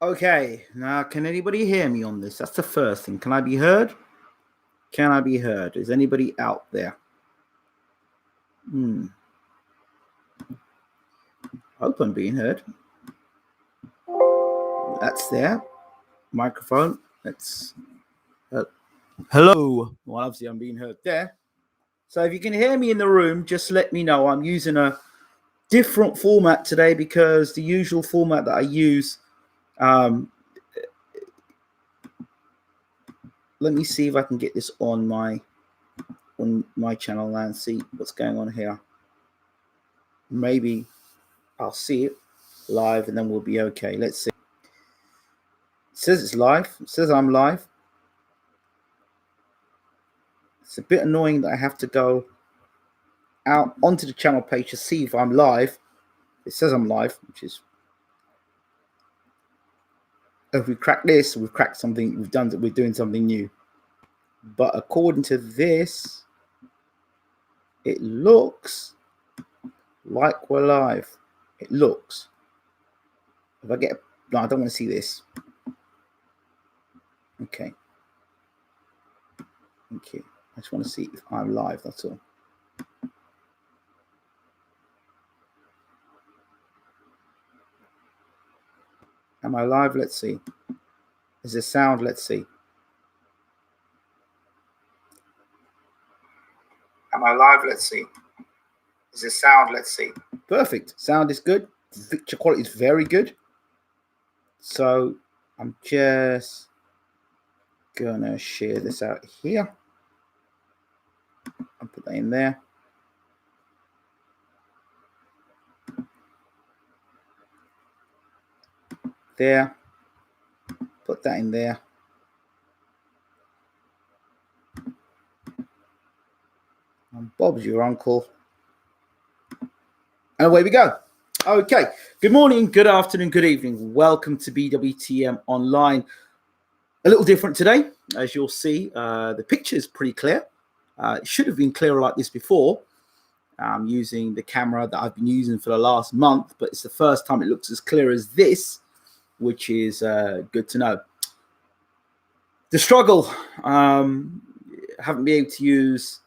Okay, now can anybody hear me on this? That's the first thing. Can I be heard? Can I be heard? Is anybody out there? Hope I'm being heard. That's there. Microphone. That's hello. Well, obviously I'm being heard there. So if you can hear me in the room, just let me know. I'm using a different format today because the usual format that I use. Let me see if I can get this on my channel and see what's going on here. Maybe I'll see it live and then we'll be okay. Let's see. It says it's live. It says I'm live. It's a bit annoying that I have to go out onto the channel page to see if I'm live. It says I'm live, which is, if we crack this, we've cracked something. We're doing something new. But according to this, it looks like we're live. It looks. If I get, no, I don't want to see this. Okay. Thank you. I just want to see if I'm live. That's all. Am I live? Let's see. Is there sound? Let's see. Am I live? Let's see. Is there sound? Let's see. Perfect. Sound is good. Picture quality is very good. So I'm just gonna share this out here. I'll put that in there. There. Put that in there. And Bob's your uncle. And away we go. Okay. Good morning, good afternoon, good evening. Welcome to BWTM Online. A little different today, as you'll see. The picture is pretty clear. It should have been clearer like this before. I'm using the camera that I've been using for the last month, but it's the first time it looks as clear as this, which is good to know. The struggle, haven't been able to use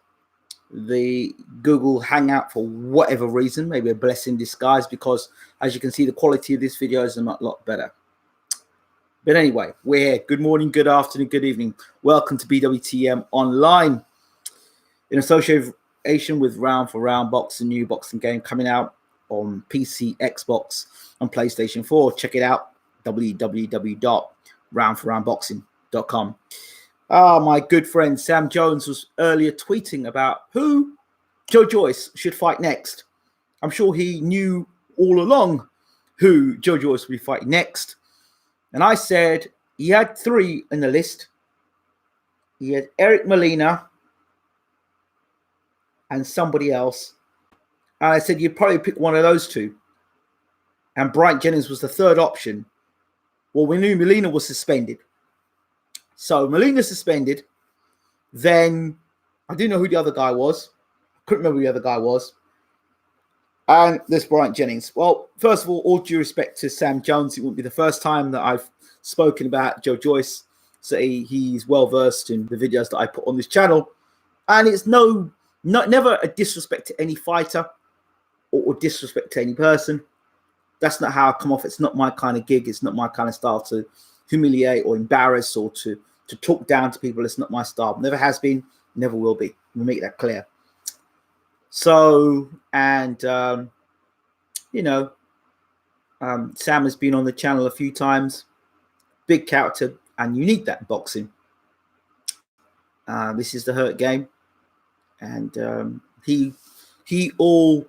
the Google Hangout for whatever reason, maybe a blessing in disguise, because as you can see, the quality of this video is a lot better. But anyway, we're here. Good morning, good afternoon, good evening. Welcome to BWTM Online. In association with Round for Round Boxing, new boxing game coming out on PC, Xbox, and PlayStation 4. Check it out, www.roundforroundboxing.com. My good friend Sam Jones was earlier tweeting about who Joyce should fight next. I'm sure he knew all along who Joyce would be fighting next. And I said he had three in the list. He had Eric Molina and somebody else. And I said you'd probably pick one of those two. And Bryant Jennings was the third option. Well, we knew Molina was suspended. So Molina suspended. Then I didn't know who the other guy was. I couldn't remember who the other guy was. And there's Bryant Jennings. Well, first of all due respect to Sam Jones, it wouldn't be the first time that I've spoken about Joyce. So he's well versed in the videos that I put on this channel. And it's never a disrespect to any fighter or disrespect to any person. That's not how I come off. It's not my kind of gig. It's not my kind of style to humiliate or embarrass or to talk down to people. It's not my style. Never has been, never will be. Let me make that clear. So, and, Sam has been on the channel a few times. Big character, and you need that in boxing. This is the Hurt game. And he all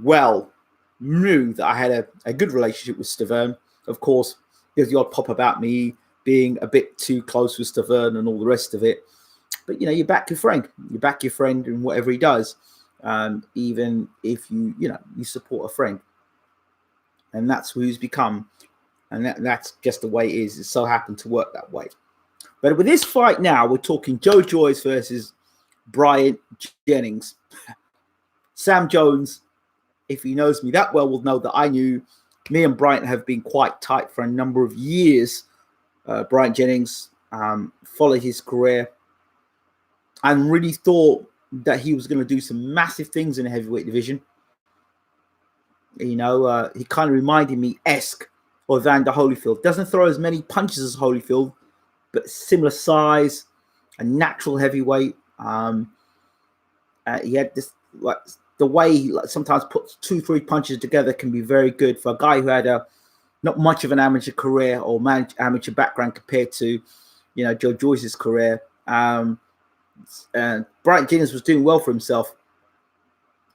well knew that I had a good relationship with Stavern. Of course, there's the odd pop about me being a bit too close with Stavern and all the rest of it. But, you back your friend. You back your friend in whatever he does, even if you support a friend. And that's who he's become. And that's just the way it is. It so happened to work that way. But with this fight now, we're talking Joyce versus Bryant Jennings. Sam Jones, if he knows me that well, will know that I knew Me and Bryant have been quite tight for a number of years. Bryant Jennings followed his career and really thought that he was going to do some massive things in the heavyweight division. You know, he kind of reminded me of Evander Holyfield. Doesn't throw as many punches as Holyfield, but similar size, a natural heavyweight. He had this, like, the way he sometimes puts 2-3 punches together can be very good for a guy who had not much of an amateur career or amateur background compared to, you know, Joe Joyce's career. And Bryant Jennings was doing well for himself.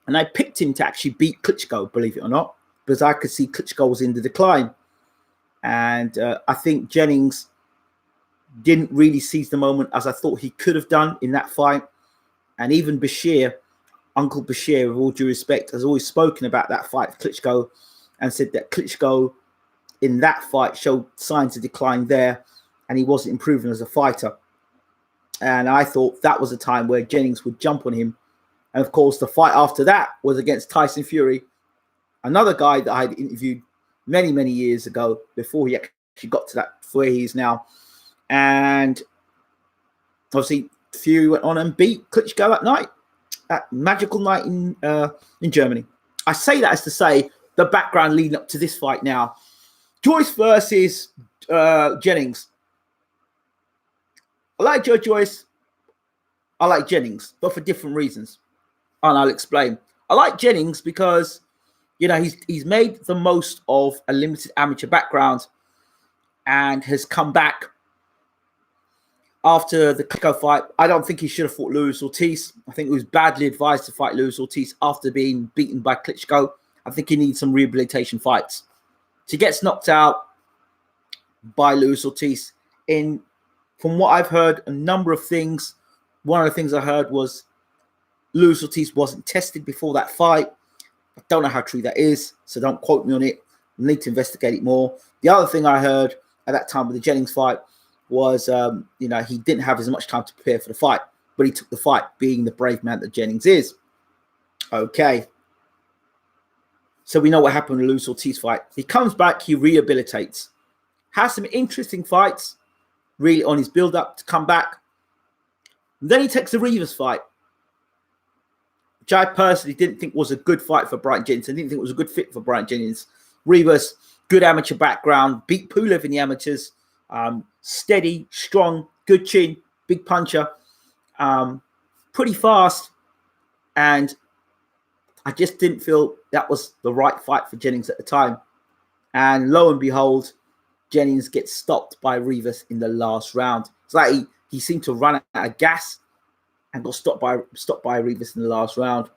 And I picked him to actually beat Klitschko, believe it or not, because I could see Klitschko was in the decline. And I think Jennings didn't really seize the moment as I thought he could have done in that fight. And even Bashir, Uncle Bashir, with all due respect, has always spoken about that fight with Klitschko and said that Klitschko in that fight showed signs of decline there and he wasn't improving as a fighter. And I thought that was a time where Jennings would jump on him. And of course, the fight after that was against Tyson Fury, another guy that I had interviewed many, many years ago before he actually got to that where he is now. And obviously, Fury went on and beat Klitschko that night, that magical night in Germany. I say that as to say the background leading up to this fight now. Joyce versus Jennings. I like Joe Joyce. I like Jennings, but for different reasons. And I'll explain. I like Jennings because, you know, he's made the most of a limited amateur background and has come back after the Klitschko fight. I don't think he should have fought Luis Ortiz. I think he was badly advised to fight Luis Ortiz after being beaten by Klitschko. I think he needs some rehabilitation fights. So he gets knocked out by Luis Ortiz. From what I've heard, a number of things. One of the things I heard was Luis Ortiz wasn't tested before that fight. I don't know how true that is, so don't quote me on it. I need to investigate it more. The other thing I heard at that time with the Jennings fight was, you know, he didn't have as much time to prepare for the fight, but he took the fight, being the brave man that Jennings is. Okay. So we know what happened with the Luis Ortiz fight. He comes back, he rehabilitates. Has some interesting fights, really, on his build-up to come back. And then he takes the Rivas fight, which I personally didn't think was a good fight for Bryant Jennings. I didn't think it was a good fit for Bryant Jennings. Rivas, good amateur background, beat Pulev in the amateurs. Steady, strong, good chin, big puncher, pretty fast. And I just didn't feel that was the right fight for Jennings at the time. And lo and behold, Jennings gets stopped by Rivas in the last round. It's like he seemed to run out of gas and got stopped by Rivas in the last round.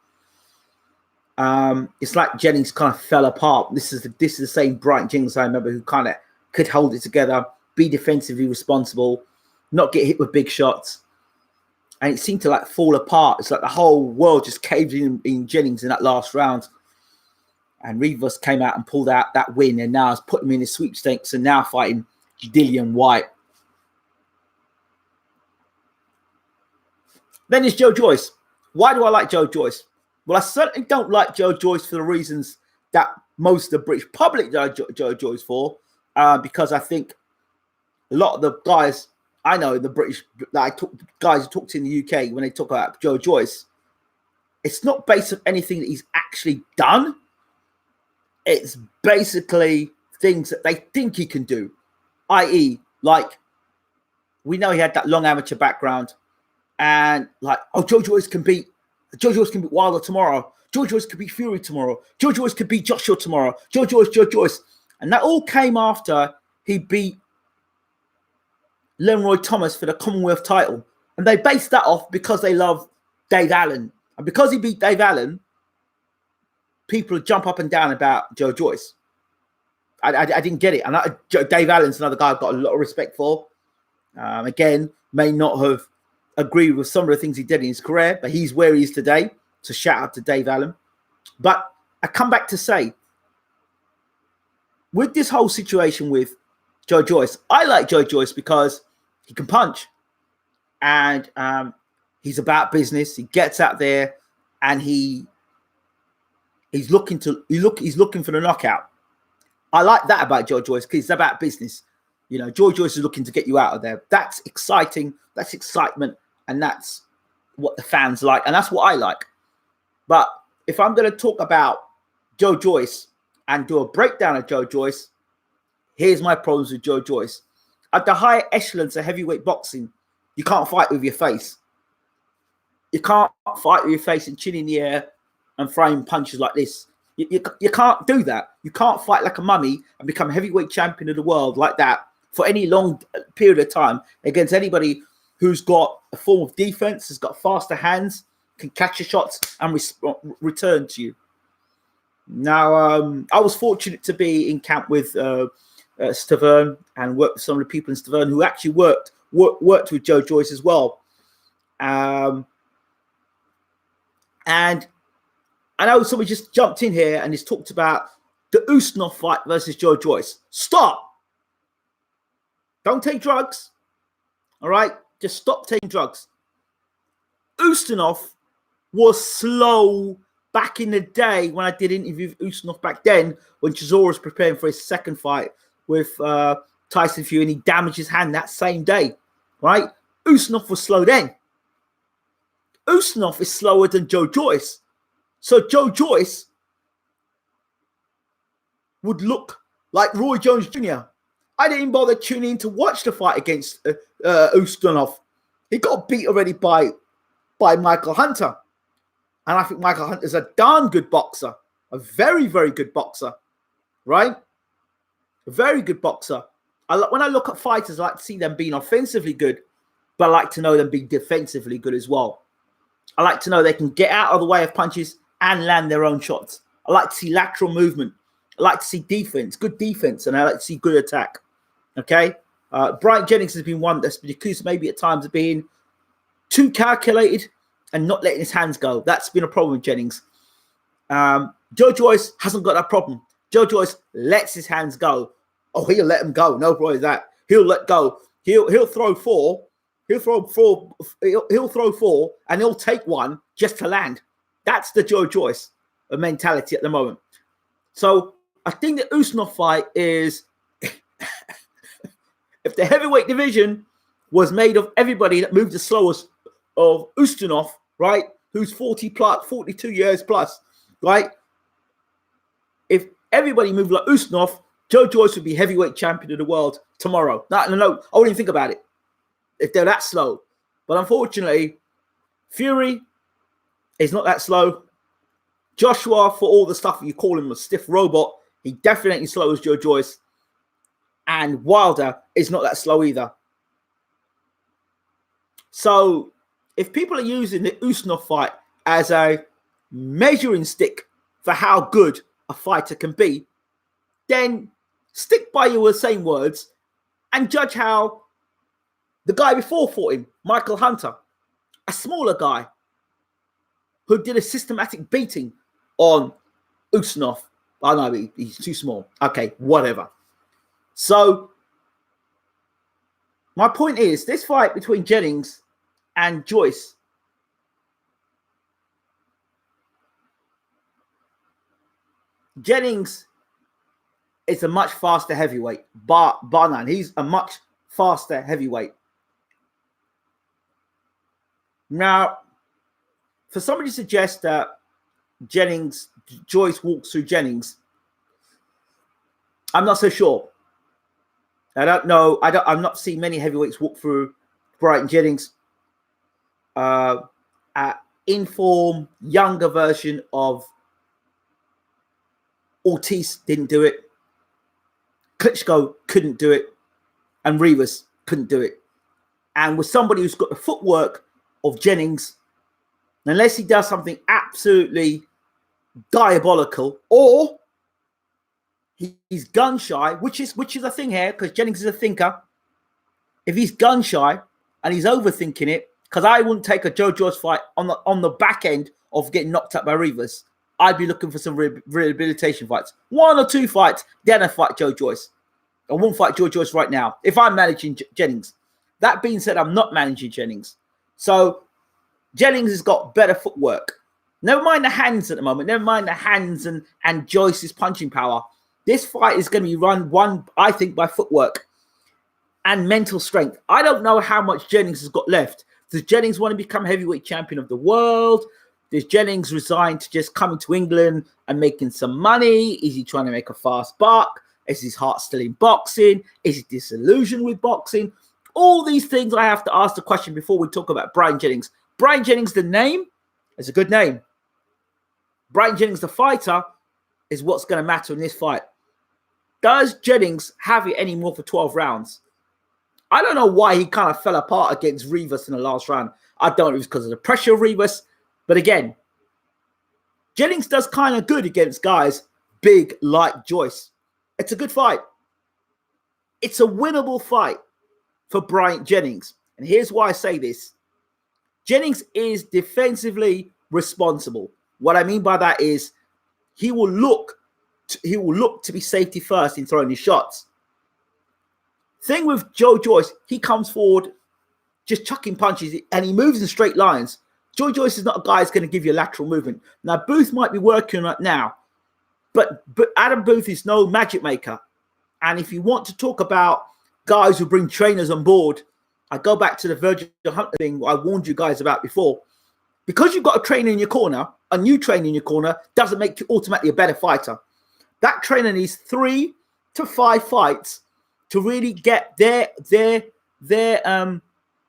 It's like Jennings kind of fell apart. This is the same Bryant Jennings I remember, who kind of could hold it together, be defensively responsible, not get hit with big shots. And it seemed to like fall apart. It's like the whole world just caved in Jennings in that last round. And Rivas came out and pulled out that win, and now has put him in his sweepstakes and now fighting Dillian White. Then there's Joe Joyce. Why do I like Joe Joyce? Well, I certainly don't like Joe Joyce for the reasons that most of the British public know Joe Joyce for, because I think a lot of the guys I know, the British, guys who talked in the UK, when they talk about Joe Joyce, it's not based on anything that he's actually done. It's basically things that they think he can do, i.e., like, we know he had that long amateur background, and like, oh, Joe Joyce can beat Wilder tomorrow. Joe Joyce could beat Fury tomorrow. Joe Joyce could beat Joshua tomorrow. Joe Joyce. And that all came after he beat Leroy Thomas for the Commonwealth title. And they based that off because they love Dave Allen. And because he beat Dave Allen, people jump up and down about Joe Joyce. I didn't get it. And Dave Allen's another guy I've got a lot of respect for. Again, may not have agreed with some of the things he did in his career, but he's where he is today. So shout out to Dave Allen. But I come back to say, with this whole situation with Joe Joyce, I like Joe Joyce because he can punch, and he's about business. He gets out there, and he's looking for the knockout. I like that about Joe Joyce because it's about business. You know, Joe Joyce is looking to get you out of there. That's exciting. That's excitement. And that's what the fans like. And that's what I like. But if I'm going to talk about Joe Joyce and do a breakdown of Joe Joyce, here's my problems with Joe Joyce. At the higher echelons of heavyweight boxing, you can't fight with your face. You can't fight with your face and chin in the air and throwing punches like this. You can't do that. You can't fight like a mummy and become heavyweight champion of the world like that for any long period of time against anybody who's got a form of defense, has got faster hands, can catch your shots and return to you. Now, I was fortunate to be in camp with Stavern and worked with some of the people in Stavern who actually worked with Joe Joyce as well. And I know somebody just jumped in here and has talked about the Ustinov fight versus Joe Joyce. Stop. Don't take drugs. All right? Just stop taking drugs. Ustinov was slow back in the day when I did interview with Ustinov back then when Chisora was preparing for his second fight with Tyson Fury and he damaged his hand that same day. Right? Ustinov was slow then. Ustinov is slower than Joe Joyce. So Joe Joyce would look like Roy Jones Jr. I didn't bother tuning in to watch the fight against Ustinov. He got beat already by Michael Hunter. And I think Michael Hunter is a darn good boxer. A very, very good boxer. Right? A very good boxer. When I look at fighters, I like to see them being offensively good, but I like to know them being defensively good as well. I like to know they can get out of the way of punches and land their own shots. I like to see lateral movement. I like to see defense, good defense, and I like to see good attack. Okay? Bryant Jennings has been one that's been accused maybe at times of being too calculated and not letting his hands go. That's been a problem with Jennings. Joe Joyce hasn't got that problem. Joe Joyce lets his hands go. Oh, he'll let them go. No problem with that. He'll let go. He'll throw four. He'll throw four, and he'll take one just to land. That's the Joe Joyce mentality at the moment. So I think the Ustinov fight is, if the heavyweight division was made of everybody that moved the slowest of Ustinov, right, who's 42 years plus, right? If everybody moved like Ustinov, Joe Joyce would be heavyweight champion of the world tomorrow. No, I wouldn't even think about it if they're that slow. But unfortunately, Fury is not that slow. Joshua, for all the stuff you call him a stiff robot, he definitely slow as Joe Joyce. And Wilder is not that slow either. So if people are using the Ustinov fight as a measuring stick for how good a fighter can be, then stick by your same words and judge how the guy before fought him, Michael Hunter, a smaller guy who did a systematic beating on Ustinov. Oh, no, he's too small. Okay, whatever. So my point is, this fight between Jennings and Joyce, Jennings is a much faster heavyweight. Bar none. He's a much faster heavyweight. Now, for somebody to suggest that Joyce walks through Jennings, I'm not so sure. I don't know. I'm not seeing many heavyweights walk through Bryant Jennings. Inform, younger version of Ortiz didn't do it. Klitschko couldn't do it. And Rivas couldn't do it. And with somebody who's got the footwork of Jennings, unless he does something absolutely diabolical, or he's gun shy, which is a thing here, because Jennings is a thinker. If he's gun shy and he's overthinking it, because I wouldn't take a Joe Joyce fight on the back end of getting knocked out by Rivas. I'd be looking for some rehabilitation fights. 1 or 2 fights, then I fight Joe Joyce. I won't fight Joe Joyce right now if I'm managing Jennings. That being said, I'm not managing Jennings. So Jennings has got better footwork. Never mind the hands at the moment. Never mind the hands and Joyce's punching power. This fight is going to be won, I think, by footwork and mental strength. I don't know how much Jennings has got left. Does Jennings want to become heavyweight champion of the world? Does Jennings resign to just coming to England and making some money? Is he trying to make a fast buck? Is his heart still in boxing? Is he disillusioned with boxing? All these things I have to ask the question before we talk about Bryant Jennings. Bryant Jennings, the name, is a good name. Bryant Jennings, the fighter, is what's going to matter in this fight. Does Jennings have it anymore for 12 rounds? I don't know why he kind of fell apart against Rivas in the last round. I don't know if it was because of the pressure of Rivas. But again, Jennings does kind of good against guys big like Joyce. It's a good fight. It's a winnable fight for Bryant Jennings. And here's why I say this. Jennings is defensively responsible. What I mean by that is he will look to be safety first in throwing his shots. Thing with Joyce, he comes forward just chucking punches and he moves in straight lines. Joyce is not a guy who's going to give you a lateral movement. Now, Booth might be working on it now, but Adam Booth is no magic maker. And if you want to talk about guys who bring trainers on board, I go back to the Virgil Hunter thing I warned you guys about before. Because you've got a trainer in your corner, a new trainer in your corner, doesn't make you automatically a better fighter. That trainer needs 3 to 5 fights to really get their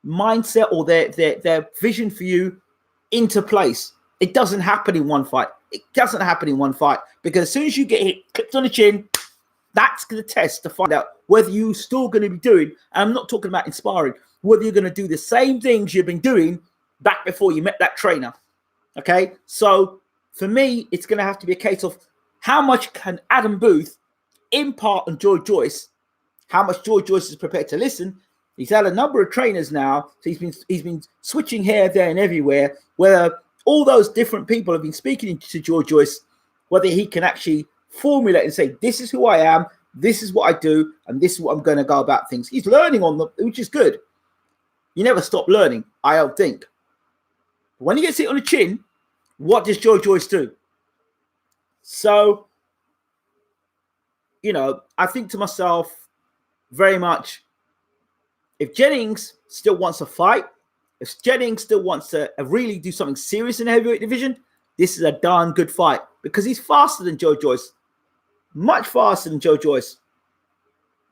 mindset or their vision for you into place. It doesn't happen in one fight. It doesn't happen in one fight because as soon as you get hit, clipped on the chin, that's the test to find out whether you're still going to be doing, and I'm not talking about inspiring, whether you're going to do the same things you've been doing back before you met that trainer. Okay, so for me, it's going to have to be a case of how much can Adam Booth impart on Joyce, how much Joyce is prepared to listen. He's had a number of trainers now, so he's been switching here, there, and everywhere, where all those different people have been speaking to Joyce, whether he can actually formulate and say, this is who I am, this is what I do, and this is what I'm going to go about things. He's learning on them, which is good. You never stop learning, I don't think. When he gets hit on the chin, what does Joyce do? So, you know, I think to myself very much, if Jennings still wants to fight, if Jennings still wants to really do something serious in the heavyweight division, this is a darn good fight because he's faster than Joyce. Much faster than Joyce.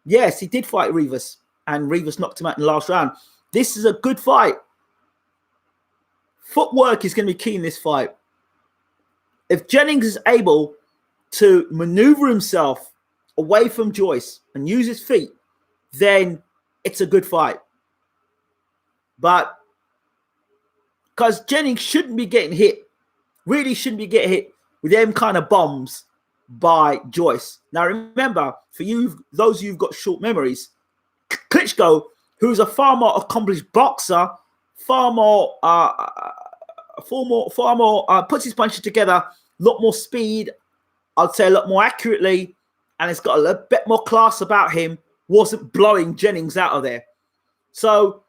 Yes, he did fight Rivas, and Rivas knocked him out in the last round. This is a good fight. Footwork is going to be key in this fight. If Jennings is able to maneuver himself away from Joyce and use his feet, then it's a good fight. But because Jennings shouldn't be getting hit, really shouldn't be getting hit with them kind of bombs by Joyce. Now remember, for you, those of you who've got short memories, Klitschko, who's a far more accomplished boxer, far more puts his punches together, a lot more speed, I'd say a lot more accurately, and it's got a little bit more class about him, wasn't blowing Jennings out of there. So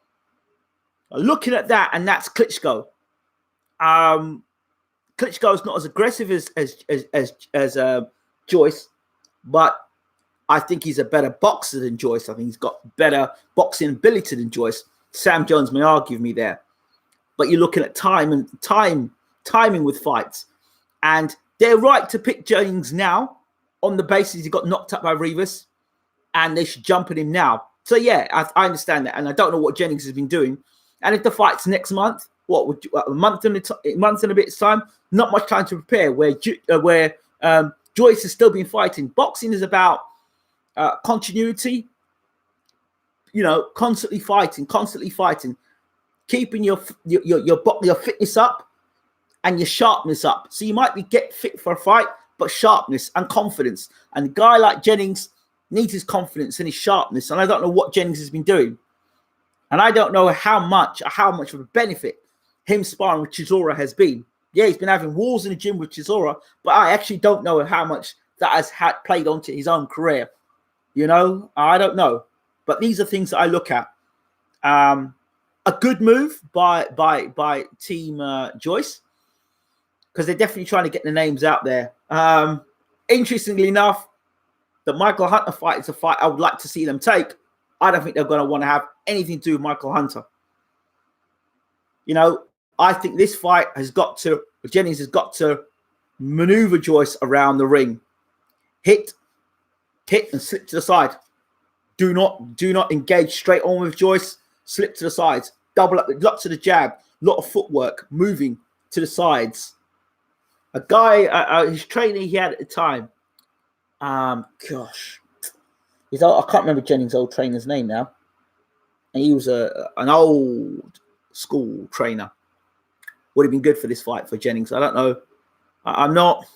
looking at that, and that's Klitschko. Klitschko is not as aggressive as Joyce, but I think he's a better boxer than Joyce. I think he's got better boxing ability than Joyce. Sam Jones may argue with me there, but you're looking at timing with fights, and they're right to pick Jennings now on the basis he got knocked out by Rivas, and they should jump at him now. So yeah, I understand that, and I don't know what Jennings has been doing. And if the fight's next month, what would a month and a bit's time? Not much time to prepare. Where Joyce has still been fighting. Boxing is about continuity. You know, constantly fighting, keeping your fitness up and your sharpness up. So you might be get fit for a fight, but sharpness and confidence. And a guy like Jennings needs his confidence and his sharpness. And I don't know what Jennings has been doing. And I don't know how much of a benefit him sparring with Chisora has been. Yeah, he's been having wars in the gym with Chisora, but I actually don't know how much that has played onto his own career. You know, I don't know. But these are things that I look at. A good move by Team Joyce, because they're definitely trying to get the names out there. Interestingly enough, the Michael Hunter fight is a fight I would like to see them take, I don't think they're going to want to have anything to do with Michael Hunter. You know, I think this fight Jennings has got to maneuver Joyce around the ring. Hit and slip to the side. Do not engage straight on with Joyce. Slip to the sides. Double up, lots of the jab, lot of footwork, moving to the sides. A guy, his trainer he had at the time, gosh, I can't remember Jennings' old trainer's name now. And he was an old school trainer. Would have been good for this fight for Jennings. I don't know. I'm not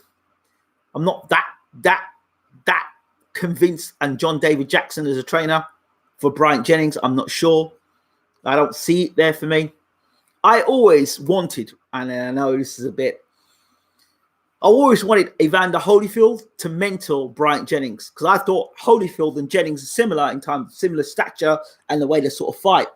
that convinced. And John David Jackson as a trainer for Bryant Jennings, I'm not sure. I don't see it there for me. I always wanted, and I know this is I always wanted Evander Holyfield to mentor Bryant Jennings, because I thought Holyfield and Jennings are similar in time, similar stature and the way they sort of fight.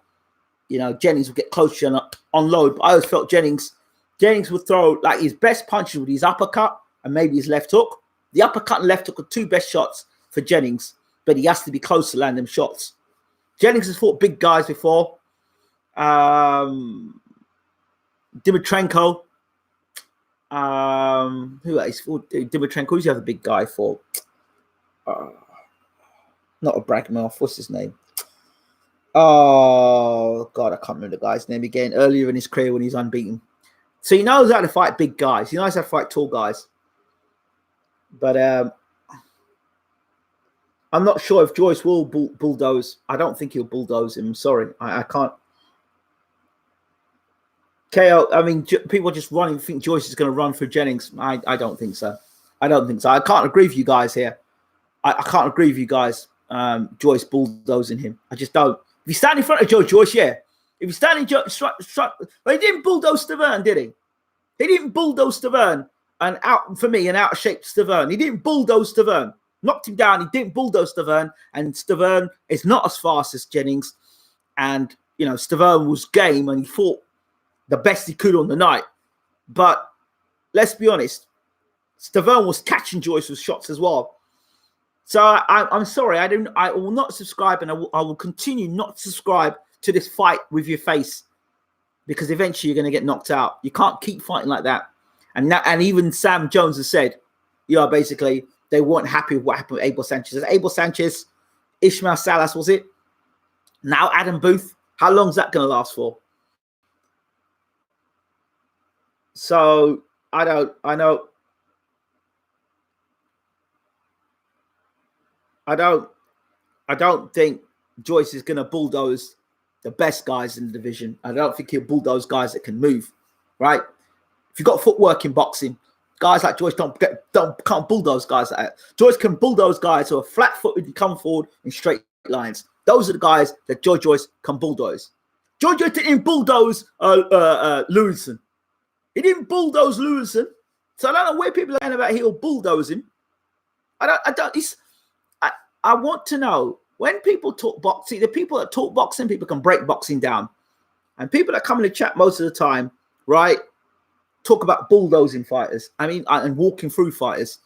You know, Jennings would get closer and unload, but I always felt Jennings would throw like his best punches with his uppercut and maybe his left hook. The uppercut and left hook are two best shots for Jennings, but he has to be close to land them shots. Jennings has fought big guys before. Dimitrenko. Who else? Dimitrenko. Who's the other big guy for? Not a Bragmouth. What's his name? Oh God, I can't remember the guy's name again. Earlier in his career when he's unbeaten, so he knows how to fight big guys. He knows how to fight tall guys. But I'm not sure if Joyce will bulldoze. I don't think he'll bulldoze him. I'm sorry, I can't. KO. I mean, people just think Joyce is going to run for Jennings. I don't think so. I don't think so. I can't agree with you guys here. I can't agree with you guys. Joyce bulldozing him. I just don't. If you stand in front of Joyce, yeah. If you stand in he didn't bulldoze Stavern, did he? He didn't bulldoze Stavern and out of shape Stavern. He didn't bulldoze Stavern. Knocked him down. He didn't bulldoze Stavern, and Stavern is not as fast as Jennings. And you know, Stavern was game and he fought the best he could on the night. But let's be honest, Stavern was catching Joyce with shots as well. So I'm sorry, I will not subscribe, and I will continue not to subscribe to this fight with your face, because eventually you're going to get knocked out. You can't keep fighting like that. And even Sam Jones has said, you know, basically they weren't happy with what happened with Abel Sanchez. Abel Sanchez, Ishmael Salas, was it? Now Adam Booth. How long is that going to last for? So I don't think Joyce is going to bulldoze the best guys in the division. I don't think he'll bulldoze guys that can move, right? If you've got footwork in boxing, guys like Joyce can't bulldoze guys like that. Joyce can bulldoze guys who are flat-footed and come forward in straight lines. Those are the guys that Joyce can bulldoze. Joyce didn't bulldoze Lewinson. He didn't bulldoze Lewinson. So I don't know where people are saying about he'll bulldoze him. I want to know, when people talk boxing, the people that talk boxing, people can break boxing down. And people that come in the chat most of the time, right, talk about bulldozing fighters. I mean, and walking through fighters.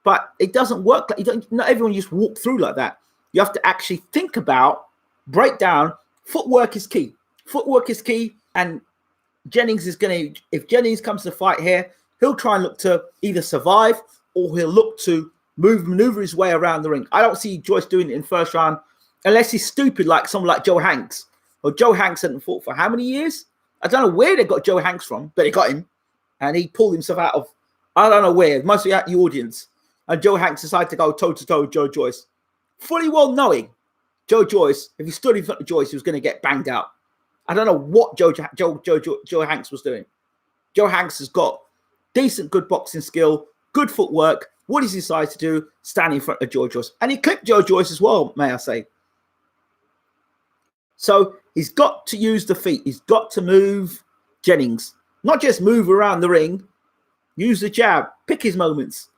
But it doesn't work. Not everyone just walk through like that. You have to actually think about, break down. Footwork is key. Footwork is key. And Jennings is going to, if Jennings comes to fight here, he'll try and look to either survive or he'll look to maneuver his way around the ring. I don't see Joyce doing it in first round unless he's stupid like someone like Joe Hanks. Or Joe Hanks hadn't fought for how many years? I don't know where they got Joe Hanks from, but they got him. And he pulled himself out of, I don't know where, mostly out the audience. And Joe Hanks decided to go toe-to-toe with Joe Joyce. Fully well knowing Joe Joyce, if he stood in front of Joyce, he was going to get banged out. I don't know what Joe Hanks was doing. Joe Hanks has got decent, good boxing skill, good footwork. What does he decide to do? Stand in front of Joe Joyce. And he clipped Joe Joyce as well, may I say. So he's got to use the feet. He's got to move Jennings. Not just move around the ring. Use the jab. Pick his moments.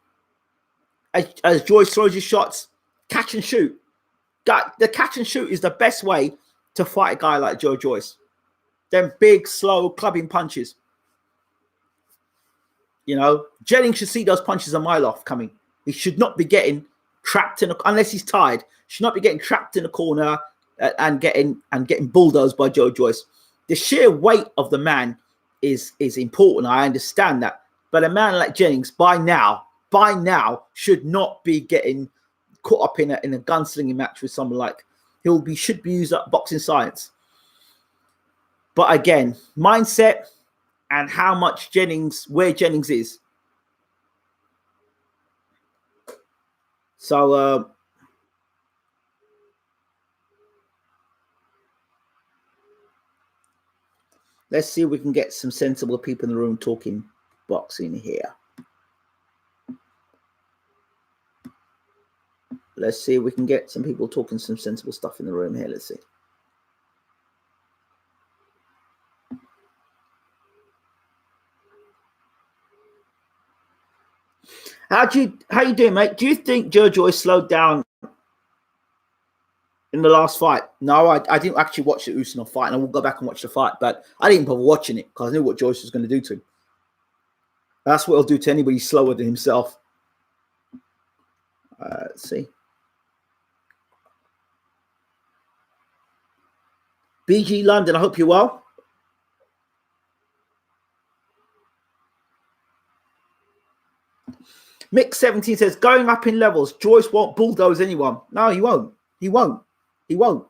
As Joyce throws his shots, catch and shoot. The catch and shoot is the best way to fight a guy like Joe Joyce. Them big, slow, clubbing punches. You know, Jennings should see those punches a mile off coming. He should not be getting trapped in unless he's tired. Should not be getting trapped in a corner and getting bulldozed by Joyce. The sheer weight of the man is important. I understand that, but a man like Jennings by now should not be getting caught up in a gunslinging match with someone like should be used up boxing science. But again, mindset and how much where Jennings is. So let's see if we can get some sensible people in the room talking boxing here. Let's see if we can get some people talking some sensible stuff in the room here. Let's see. How you doing, mate? Do you think Joyce slowed down in the last fight? No, I didn't actually watch the Usmanov fight, and I will go back and watch the fight, but I didn't bother watching it because I knew what Joyce was going to do to him. That's what he'll do to anybody slower than himself. Let's see. BG London, I hope you're well. Mick17 says, going up in levels, Joyce won't bulldoze anyone. No, he won't. He won't. He won't.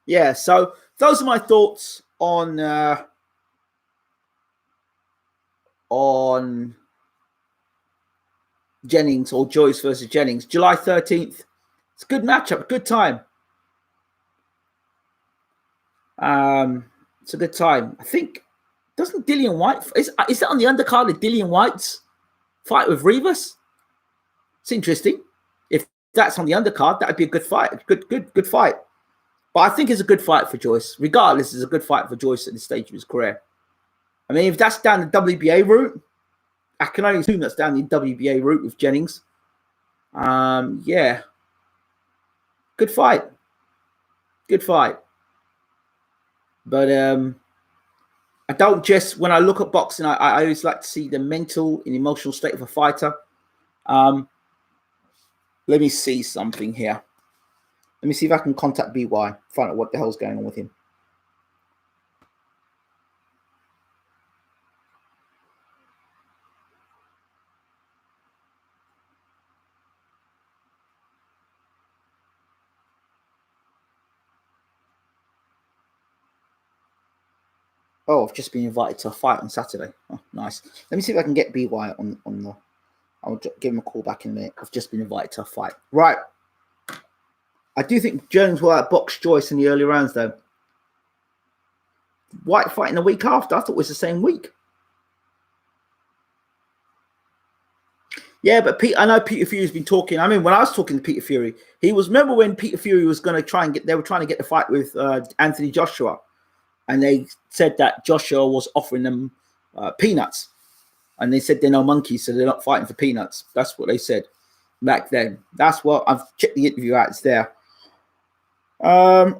Yeah, so those are my thoughts on Jennings or Joyce versus Jennings. July 13th. It's a good matchup, good time. It's a good time. I think, doesn't Dillian White, is that on the undercard of Dillian White's fight with Rivas? It's interesting. If that's on the undercard, that would be a good fight. Good fight. But I think it's a good fight for Joyce. Regardless, it's a good fight for Joyce at this stage of his career. I mean, if that's down the WBA route, I can only assume that's down the WBA route with Jennings. Yeah. Good fight. Good fight. But I don't just, when I look at boxing, I always like to see the mental and emotional state of a fighter. Let me see something here. Let me see if I can contact BY, find out what the hell's going on with him. Oh, I've just been invited to a fight on Saturday. Oh, nice. Let me see if I can get BY on the... I'll give him a call back in a minute. I've just been invited to a fight. Right. I do think Jones will outbox Joyce in the early rounds, though. White fighting the week after. I thought it was the same week. Yeah, but I know Peter Fury's been talking. I mean, when I was talking to Peter Fury, remember when Peter Fury was going to try and they were trying to get the fight with Anthony Joshua. And they said that Joshua was offering them peanuts. And they said they're no monkeys, so they're not fighting for peanuts. That's what they said back then. That's what I've checked the interview out. It's there. I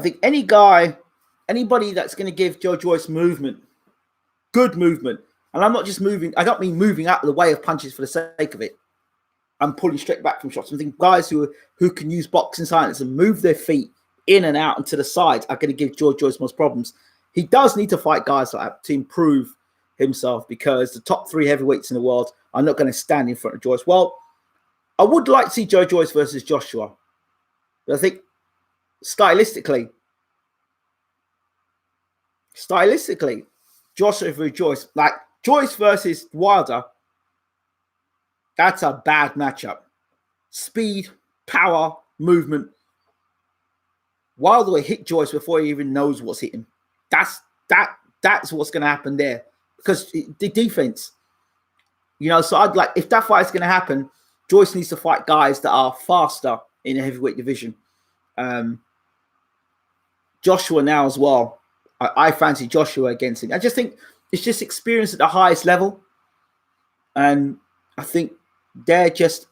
think anybody that's going to give Joyce movement, good movement, and I'm not just moving, I don't mean moving out of the way of punches for the sake of it. I'm pulling straight back from shots. I think guys who can use boxing science and move their feet in and out and to the sides are going to give Joyce most problems. He does need to fight guys like that to improve himself, because the top 3 heavyweights in the world are not going to stand in front of Joyce. Well, I would like to see Joyce versus Joshua. But I think stylistically, Joshua versus Joyce, like Joyce versus Wilder, that's a bad matchup. Speed, power, movement. Wilder will hit Joyce before he even knows what's hitting. That's what's going to happen there, because the defense, so I'd like, if that fight's going to happen, Joyce needs to fight guys that are faster in the heavyweight division. Joshua now as well. I fancy Joshua against him. I just think it's just experience at the highest level. And I think they're just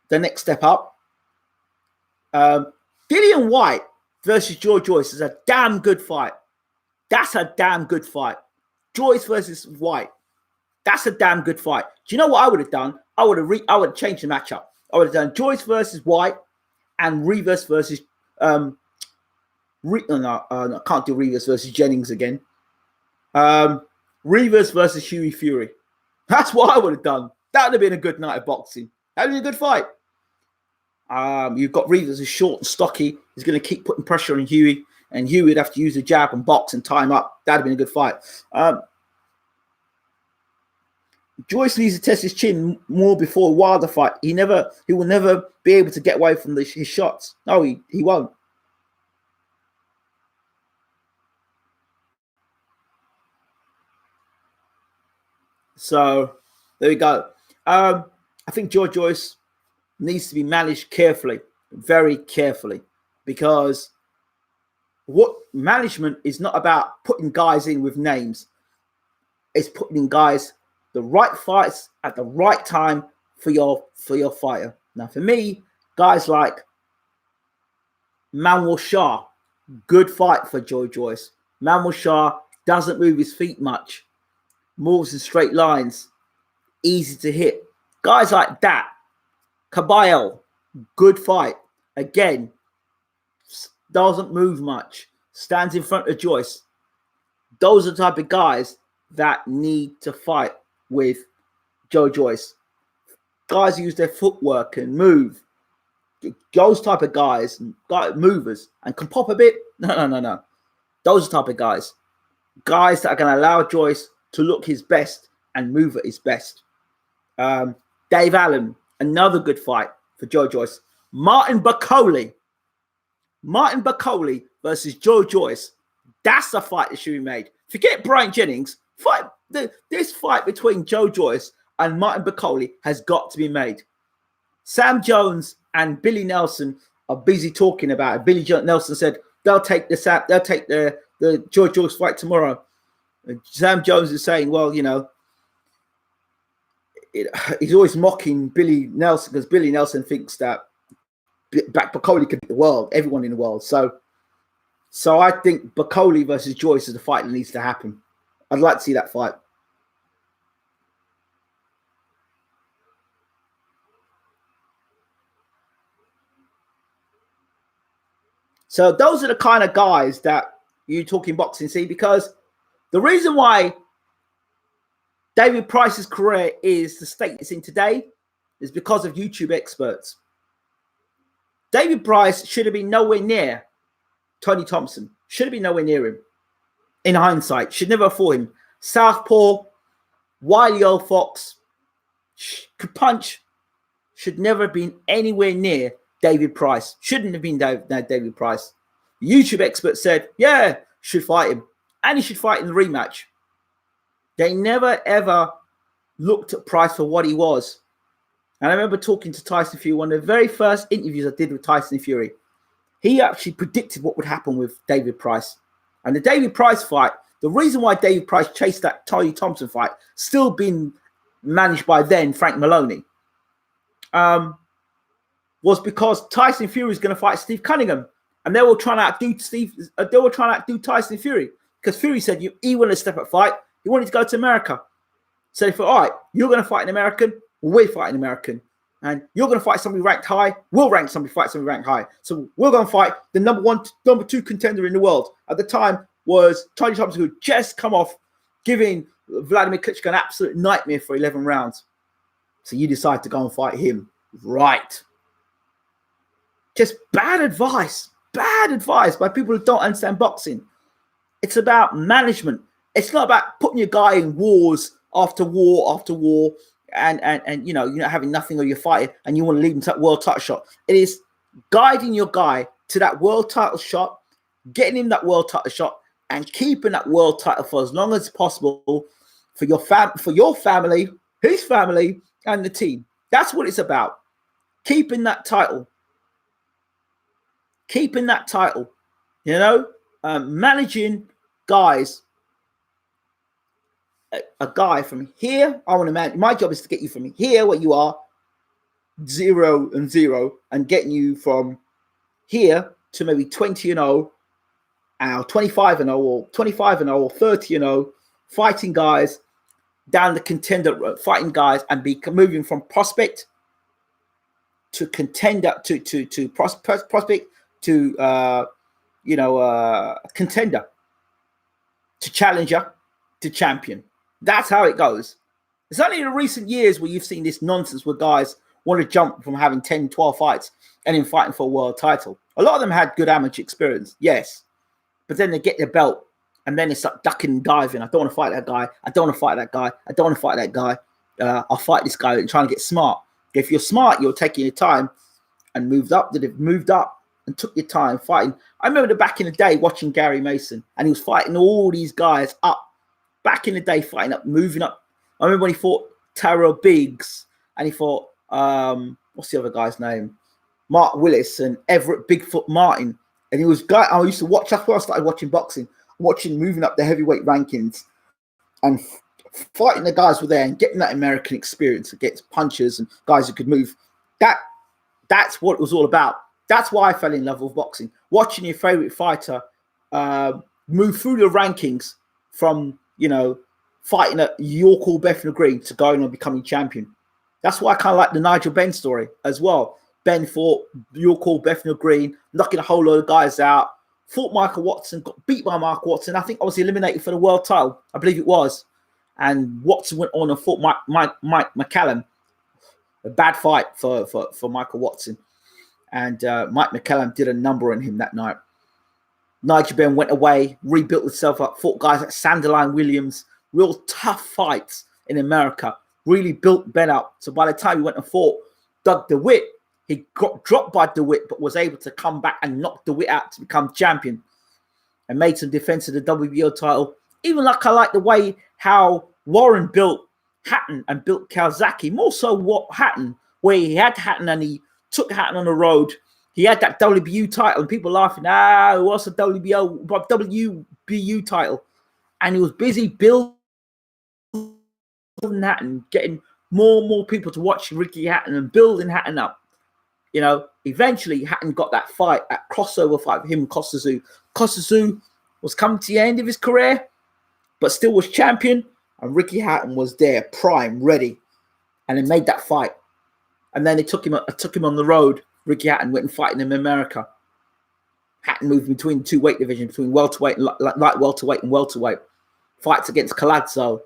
the next step up. Dillian Whyte versus Joyce is a damn good fight. That's a damn good fight. Joyce versus Whyte. That's a damn good fight. Do you know what I would have done? I would have changed the matchup. I would have done Joyce versus Whyte and Rivas versus I can't do Rivas versus Jennings again. Rivas versus Hughie Fury. That's what I would have done. That would have been a good night of boxing. That would have been a good fight. You've got Rivas who's short and stocky. He's going to keep putting pressure on Hughie, and Hughie would have to use the jab and box and tie him up. That would have been a good fight. Joyce needs to test his chin more before Wilder fight. He will never be able to get away from his shots. No, he won't. So there we go. I think Joyce needs to be managed carefully, very carefully, because what management is not about putting guys in with names. It's putting in guys the right fights at the right time for your fighter. Now, for me, guys like Manwar Shah, good fight for Joyce. Manwar Shah doesn't move his feet much, moves in straight lines, easy to hit. Guys like that. Kabayel, good fight. Again, doesn't move much, stands in front of Joyce. Those are the type of guys that need to fight with Joyce. Guys who use their footwork and move. Those type of guys, movers, and can pop a bit. No. Those are the type of guys. Guys that are going to allow Joyce to look his best and move at his best. Dave Allen, another good fight for Joyce. Martin Bakole versus Joyce. That's a fight that should be made. Forget Bryant Jennings. This fight between Joyce and Martin Bakole has got to be made. Sam Jones and Billy Nelson are busy talking about it. Billy Nelson said they'll take the Joyce fight tomorrow. And Sam Jones is saying, well, you know, he's always mocking Billy Nelson because Billy Nelson thinks that Bakole could beat the world, everyone in the world. So I think Bakole versus Joyce is the fight that needs to happen. I'd like to see that fight. So those are the kind of guys that you talking boxing see, because the reason why David Price's career is the state it's in today is because of YouTube experts. David Price should have been nowhere near Tony Thompson. Should have been nowhere near him. In hindsight, should never have fought him. Southpaw, wily old fox, could punch, should never have been anywhere near David Price. Shouldn't have been David Price. The YouTube expert said, yeah, should fight him. And he should fight in the rematch. They never, ever looked at Price for what he was. And I remember talking to Tyson Fury, one of the very first interviews I did with Tyson Fury. He actually predicted what would happen with David Price. And the David Price fight, the reason why David Price chased that Tony Thompson fight, still being managed by then Frank Maloney, was because Tyson Fury was going to fight Steve Cunningham. And they were trying to outdo Tyson Fury. Because Fury said he wanted to step up fight. He wanted to go to America. So they thought, all right, you're going to fight an American, we're fighting American. And you're going to fight somebody ranked high, we'll fight somebody ranked high. So we're going to fight the number two contender in the world. At the time was Tony Thompson, who had just come off giving Vladimir Klitschko an absolute nightmare for 11 rounds. So you decide to go and fight him. Right. Just bad advice by people who don't understand boxing. It's about management. It's not about putting your guy in wars after war after war and you know, you're not having nothing on your fighter and you want to lead him to that world title shot. It is guiding your guy to that world title shot, getting him that world title shot, and keeping that world title for as long as possible for your family, his family, and the team. That's what it's about. Keeping that title. You know, managing guys a guy from here. I want to manage. My job is to get you from here, where you are, 0-0, and getting you from here to maybe 20-0, or 25-0, or 25-0, or 30-0, fighting guys down the contender, fighting guys, and be moving from prospect to contender to prospect to contender to challenger to champion. That's how it goes. It's only in the recent years where you've seen this nonsense where guys want to jump from having 10, 12 fights and then fighting for a world title. A lot of them had good amateur experience, yes, but then they get their belt and then it's like ducking and diving. I don't want to fight that guy. I don't want to fight that guy. I don't want to fight that guy. I'll fight this guy and trying to get smart. If you're smart, you're taking your time and moved up and took your time fighting. I remember back in the day watching Gary Mason, and he was fighting all these guys up. Back in the day, fighting up, moving up. I remember when he fought Taro Biggs, and he fought what's the other guy's name? Mark Willis and Everett Bigfoot Martin. And he was guy I used to watch. That's where I started watching boxing, moving up the heavyweight rankings, and fighting the guys were there and getting that American experience against punchers and guys who could move. That's what it was all about. That's why I fell in love with boxing. Watching your favorite fighter move through the rankings from, fighting at York Hall, Bethnal Green to going on becoming champion. That's why I kind of like the Nigel Benn story as well. Ben fought York Hall, Bethnal Green, knocking a whole load of guys out. Fought Michael Watson, got beat by Michael Watson. I think I was eliminated for the world title. I believe it was. And Watson went on and fought Mike McCallum. A bad fight for Michael Watson. And Mike McCallum did a number on him that night. Nigel Benn went away, rebuilt himself up, fought guys like Sanderline Williams. Real tough fights in America. Really built Ben up. So by the time he went and fought Doug DeWitt, he got dropped by DeWitt, but was able to come back and knock DeWitt out to become champion. And made some defense of the WBO title. Even like I like the way how Warren built Hatton and built Kawasaki. More so what Hatton, where he had Hatton and he took Hatton on the road. He had that WBU title and people laughing, what's a WBU title? And he was busy building Hatton, getting more and more people to watch Ricky Hatton and building Hatton up. Eventually Hatton got that fight, that crossover fight with him and Kosazu. Kosazu was coming to the end of his career, but still was champion. And Ricky Hatton was there, prime, ready. And they made that fight. And then they took him on the road. Ricky Hatton went and fighting in America. Hatton moved between the two weight divisions, between welterweight and light welterweight and welterweight. Fights against Collazo,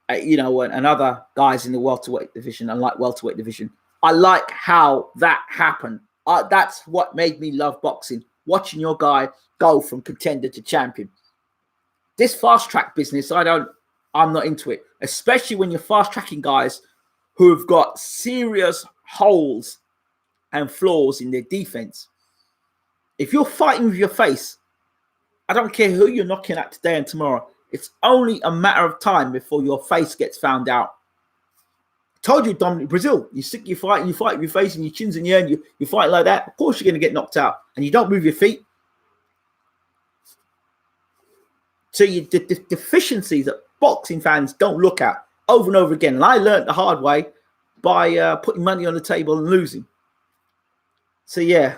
and other guys in the welterweight division and light welterweight division. I like how that happened. That's what made me love boxing. Watching your guy go from contender to champion. This fast track business, I'm not into it. Especially when you're fast tracking guys who have got serious holes and flaws in their defense. If you're fighting with your face, I don't care who you're knocking at today and tomorrow. It's only a matter of time before your face gets found out. I told you, Dominic Brazil, you stick your fight and you fight with your face and your chin's in the air and you fight like that. Of course you're going to get knocked out and you don't move your feet. So the deficiencies that boxing fans don't look at over and over again. And I learned the hard way by putting money on the table and losing. So, yeah.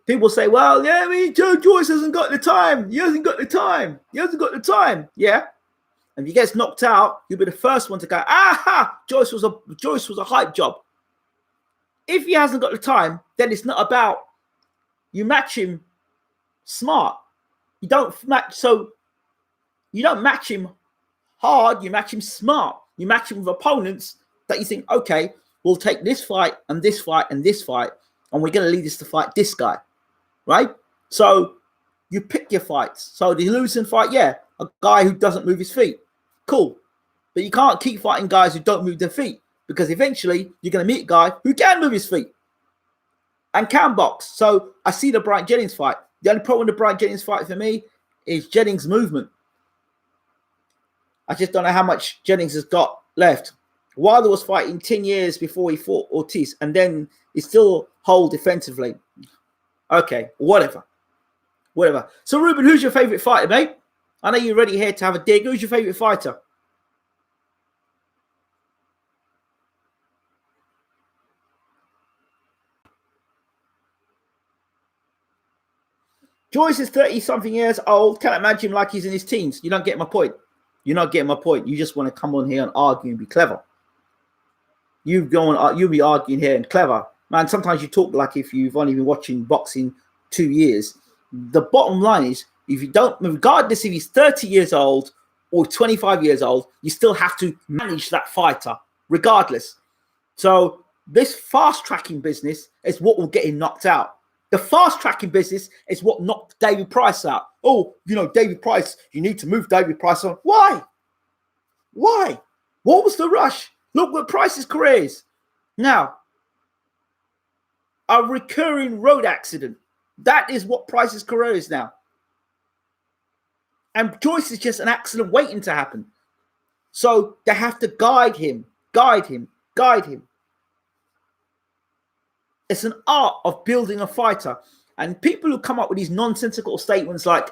People say, well, Joe Joyce hasn't got the time. He hasn't got the time. Yeah. And if he gets knocked out, you'll be the first one to go, Joyce was a hype job. If he hasn't got the time, then it's not about you match him smart. You don't match him hard, you match him smart. You match him with opponents that you think, okay, we'll take this fight and this fight and this fight, and we're going to lead us to fight this guy, right? So you pick your fights. So the losing fight, a guy who doesn't move his feet, cool. But you can't keep fighting guys who don't move their feet because eventually you're going to meet a guy who can move his feet and can box. So I see the Bryant Jennings fight. The only problem with the Bryant Jennings fight for me is Jennings' movement. I just don't know how much Jennings has got left. Wilder was fighting 10 years before he fought Ortiz, and then he still hold defensively. Okay, whatever. So, Ruben, who's your favorite fighter, mate? I know you're ready here to have a dig. Who's your favorite fighter? Joyce is 30-something years old. Can't imagine like he's in his teens. You don't get my point. You're not getting my point. You just want to come on here and argue and be clever. You'll be arguing here and clever. Man, sometimes you talk like if you've only been watching boxing 2 years. The bottom line is, if you don't, regardless if he's 30 years old or 25 years old, you still have to manage that fighter, regardless. So this fast-tracking business is what will get him knocked out. The fast-tracking business is what knocked David Price out. Oh, David Price, you need to move David Price on. Why? Why? What was the rush? Look what Price's career is. Now, a recurring road accident. That is what Price's career is now. And Joyce is just an accident waiting to happen. So they have to guide him. It's an art of building a fighter. And people who come up with these nonsensical statements like,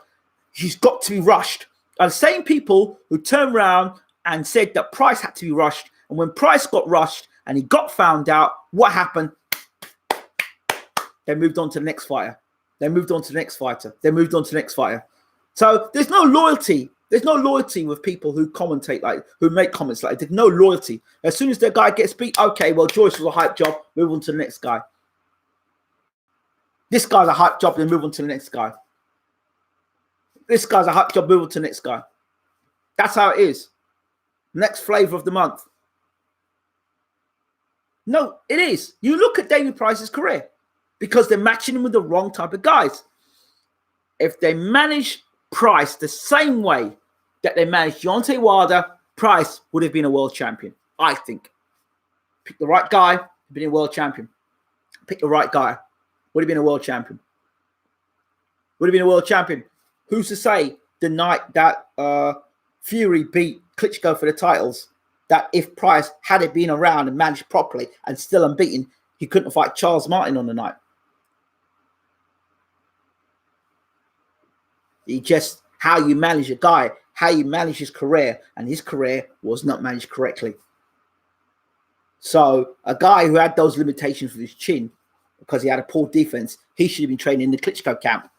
he's got to be rushed, are the same people who turned around and said that Price had to be rushed. And when Price got rushed and he got found out, what happened? They moved on to the next fighter. So there's no loyalty. There's no loyalty with people who commentate, who make comments like that. There's no loyalty. As soon as the guy gets beat, okay, well, Joyce was a hype job. Move on to the next guy. This guy's a hype job, then move on to the next guy. This guy's a hype job, move on to the next guy. That's how it is. Next flavor of the month. No, it is. You look at David Price's career because they're matching him with the wrong type of guys. If they manage Price the same way that they managed Deontay Wilder, Price would have been a world champion, I think. Pick the right guy, been a world champion. Pick the right guy, would have been a world champion. Who's to say the night that Fury beat Klitschko for the titles, that if Price had it been around and managed properly and still unbeaten, he couldn't fight Charles Martin on the night. He just, how you manage a guy, how you manage his career, and his career was not managed correctly. So a guy who had those limitations with his chin because he had a poor defense, he should have been training in the Klitschko camp.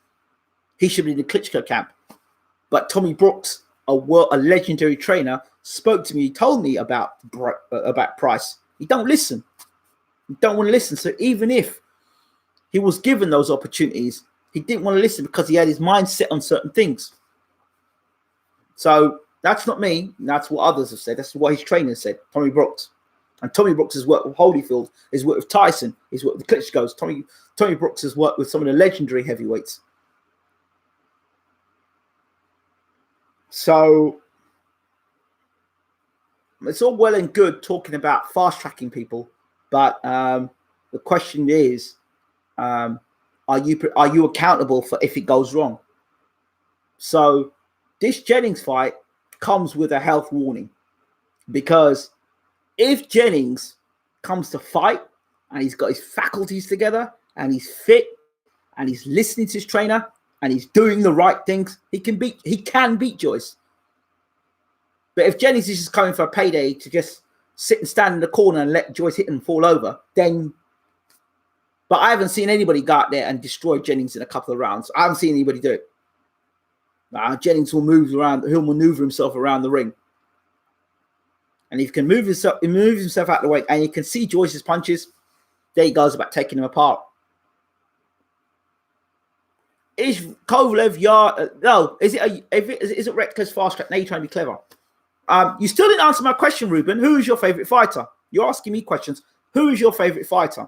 But Tommy Brooks, a legendary trainer, spoke to me. He told me about Price. He don't listen. He don't want to listen. So even if he was given those opportunities, he didn't want to listen because he had his mind set on certain things. So that's not me. That's what others have said. That's what his trainer said, Tommy Brooks. And Tommy Brooks has worked with Holyfield. He's worked with Tyson. He's worked with the Klitschko's. Tommy Brooks has worked with some of the legendary heavyweights. So it's all well and good talking about fast-tracking people, but the question is, are you accountable for if it goes wrong? So this Jennings fight comes with a health warning, because if Jennings comes to fight and he's got his faculties together and he's fit and he's listening to his trainer and he's doing the right things, he can beat Joyce. But if Jennings is just coming for a payday to just sit and stand in the corner and let Joyce hit and fall over, then... But I haven't seen anybody go out there and destroy Jennings in a couple of rounds. I haven't seen anybody do it. Jennings will move around. He'll maneuver himself around the ring. And if he can move himself out of the way and you can see Joyce's punches, there he goes about taking him apart. Is Kovalev no, is it Retka's fast track? Now you're trying to be clever. You still didn't answer my question, Ruben. Who is your favorite fighter? You're asking me questions. Who is your favorite fighter?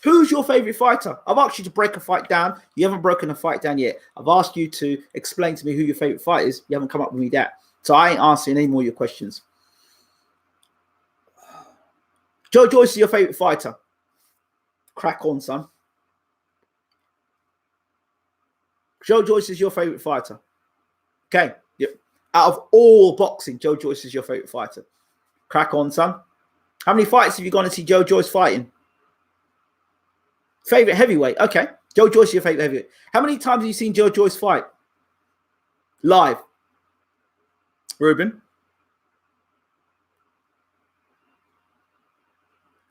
Who's your favorite fighter? I've asked you to break a fight down. You haven't broken a fight down yet. I've asked you to explain to me who your favorite fighter is. You haven't come up with me that. So I ain't answering any more of your questions. Joe Joyce is your favorite fighter. Crack on, son. Joe Joyce is your favorite fighter. Okay. Yep. Out of all boxing, Joe Joyce is your favorite fighter. Crack on, son. How many fights have you gone to see Joe Joyce fighting? Favorite heavyweight. Okay. Joe Joyce is your favorite heavyweight. How many times have you seen Joe Joyce fight? Live. Ruben.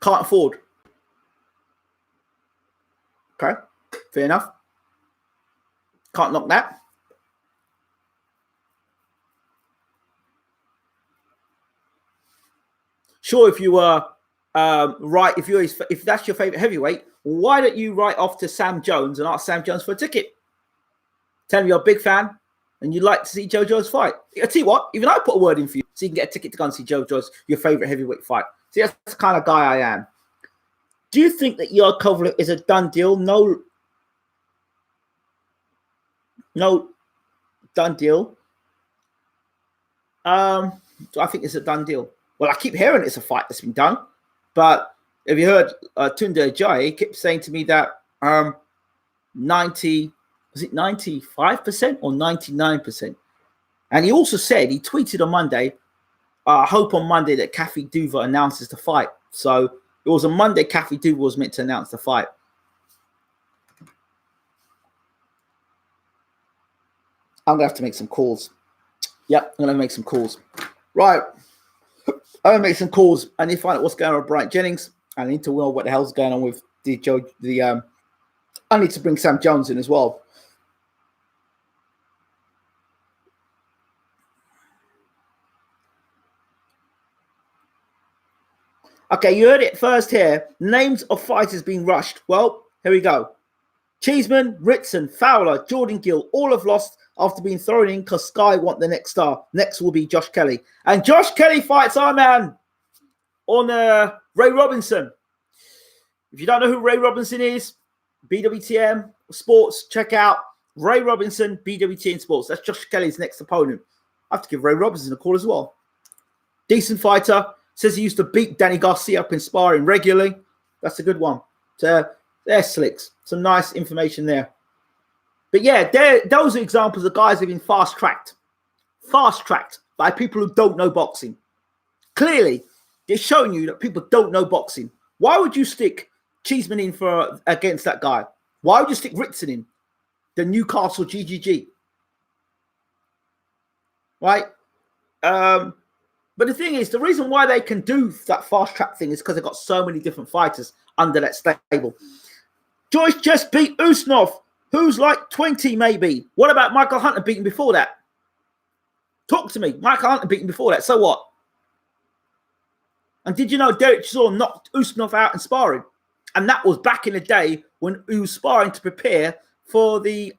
Can't afford. Okay, fair enough. Can't knock that. Sure, if you were if that's your favorite heavyweight, why don't you write off to Sam Jones and ask Sam Jones for a ticket? Tell him you're a big fan and you'd like to see Joe Joyce fight. I tell you what, even I put a word in for you so you can get a ticket to go and see Joe Joyce, your favorite heavyweight fight. See, that's the kind of guy I am. Do you think that your Kovalev is a done deal? No, done deal. I think it's a done deal. Well, I keep hearing it's a fight that's been done, but have you heard Tunde Ajayi kept saying to me that 95% or 99%? And he also said, he tweeted on Monday, I hope on Monday that Kathy Duva announces the fight. So it was on Monday Kathy Duva was meant to announce the fight. I'm going to have to make some calls. Yep, I'm going to make some calls. Right. I'm going to make some calls. I need to find out what's going on with Bryant Jennings. I need to know what the hell's going on with I need to bring Sam Jones in as well. Okay, you heard it first here. Names of fighters being rushed. Well, here we go. Cheeseman, Ritson, Fowler, Jordan Gill, all have lost after being thrown in because Sky want the next star. Next will be Josh Kelly. And Josh Kelly fights our man on Ray Robinson. If you don't know who Ray Robinson is, BWTM Sports, check out Ray Robinson, BWTM Sports. That's Josh Kelly's next opponent. I have to give Ray Robinson a call as well. Decent fighter. Says he used to beat Danny Garcia up in sparring regularly. That's a good one. So they're slicks. Some nice information there. But yeah, those are examples of guys who have been fast-tracked by people who don't know boxing. Clearly, they're showing you that people don't know boxing. Why would you stick Cheeseman in against that guy? Why would you stick Ritson in? The Newcastle GGG. Right? But the thing is, the reason why they can do that fast-track thing is because they've got so many different fighters under that stable. Joyce just beat Usmanov, who's like 20 maybe. What about Michael Hunter beating before that? Talk to me. Michael Hunter beating before that. So what? And did you know Derek Chisholm knocked Usmanov out in sparring? And that was back in the day when he was sparring to prepare for the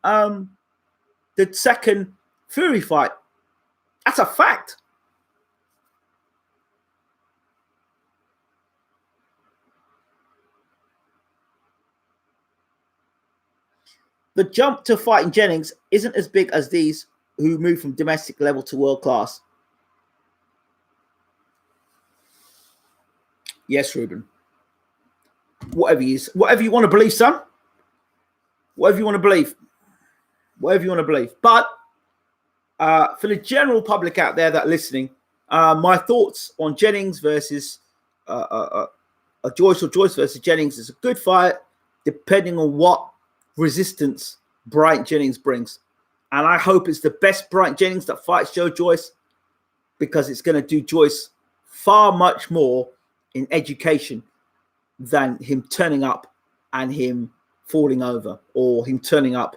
second Fury fight. That's a fact. The jump to fighting Jennings isn't as big as these who move from domestic level to world class. Yes, Ruben. Whatever you want to believe, son. Whatever you want to believe. Whatever you want to believe. But for the general public out there that are listening, my thoughts on Jennings versus Joyce or Joyce versus Jennings is a good fight, depending on what resistance Bryant Jennings brings. And I hope it's the best Bryant Jennings that fights Joe Joyce, because it's going to do Joyce far much more in education than him turning up and him falling over, or him turning up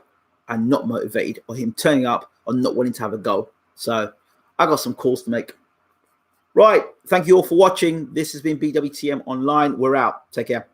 and not motivated, or him turning up and not wanting to have a go. So I got some calls to make. Right. Thank you all for watching. This has been BWTM Online. We're out. Take care.